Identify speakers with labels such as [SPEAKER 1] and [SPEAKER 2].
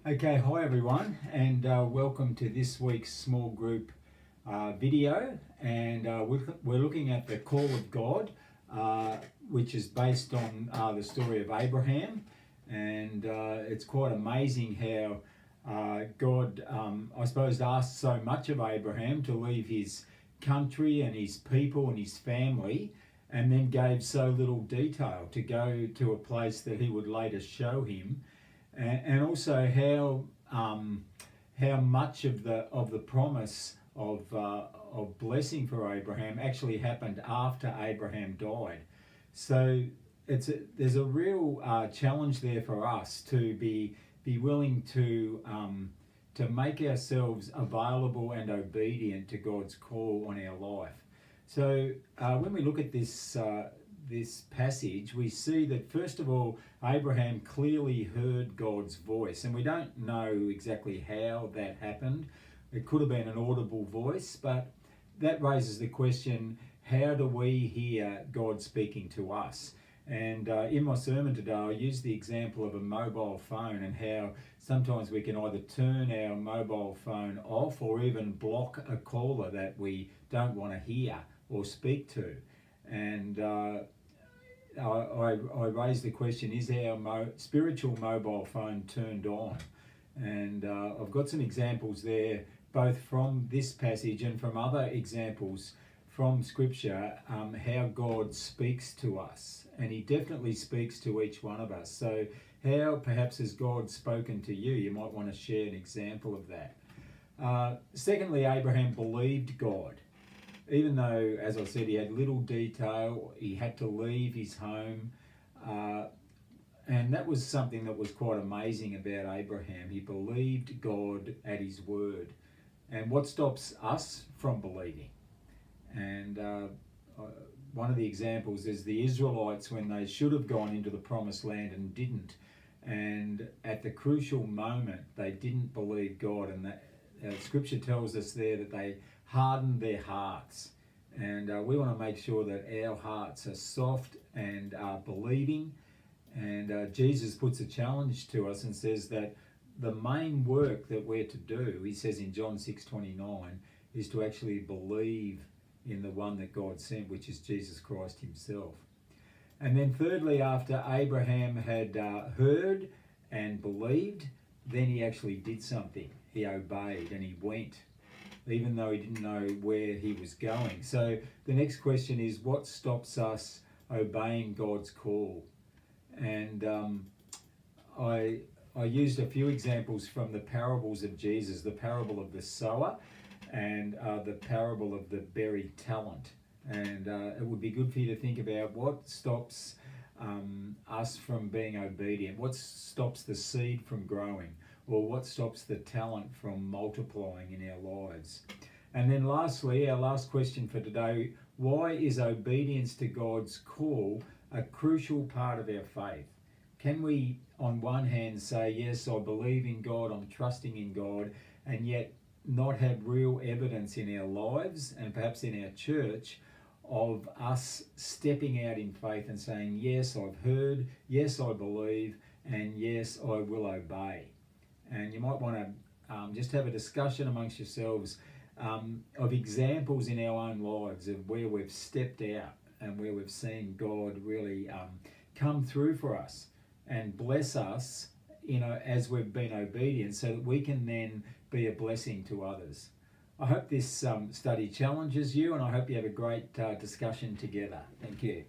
[SPEAKER 1] Okay, hi everyone, and welcome to this week's small group video. And we're looking at the call of God, which is based on the story of Abraham. And it's quite amazing how God, I suppose, asked so much of Abraham to leave his country and his people and his family, and then gave so little detail to go to a place that he would later show him. And also how much of the promise of blessing for Abraham actually happened after Abraham died. So there's a real challenge there for us to be willing to make ourselves available and obedient to God's call on our life. So when we look at this passage, we see that first of all, Abraham clearly heard God's voice, and we don't know exactly how that happened. It could have been an audible voice, but that raises the question, how do we hear God speaking to us? And in my sermon today, I use the example of a mobile phone and how sometimes we can either turn our mobile phone off or even block a caller that we don't want to hear or speak to. And I raised the question, is our spiritual mobile phone turned on? And I've got some examples there, both from this passage and from other examples from Scripture, how God speaks to us. And He definitely speaks to each one of us. So how perhaps has God spoken to you? You might want to share an example of that. Secondly, Abraham believed God. Even though, as I said, he had little detail, he had to leave his home. And that was something that was quite amazing about Abraham. He believed God at his word. And what stops us from believing? And one of the examples is the Israelites, when they should have gone into the promised land and didn't. And at the crucial moment, they didn't believe God. And Scripture tells us there that they hardened their hearts. And we want to make sure that our hearts are soft and are believing. And Jesus puts a challenge to us and says that the main work that we're to do, he says in John 6:29, is to actually believe in the one that God sent, which is Jesus Christ himself. And then thirdly, after Abraham had heard and believed, then he actually did something. He obeyed and he went, even though he didn't know where he was going. So the next question is, what stops us obeying God's call? And I used a few examples from the parables of Jesus, the parable of the sower and the parable of the buried talent. And it would be good for you to think about what stops us from being obedient, what stops the seed from growing, or what stops the talent from multiplying in our lives. And then lastly, our last question for today, why is obedience to God's call a crucial part of our faith? Can we, on one hand, say, yes, I believe in God, I'm trusting in God, and yet not have real evidence in our lives and perhaps in our church of us stepping out in faith and saying, yes, I've heard, yes, I believe, and yes, I will obey? And you might want to just have a discussion amongst yourselves of examples in our own lives of where we've stepped out and where we've seen God really come through for us and bless us, as we've been obedient, so that we can then be a blessing to others. I hope this study challenges you, and I hope you have a great discussion together. Thank you.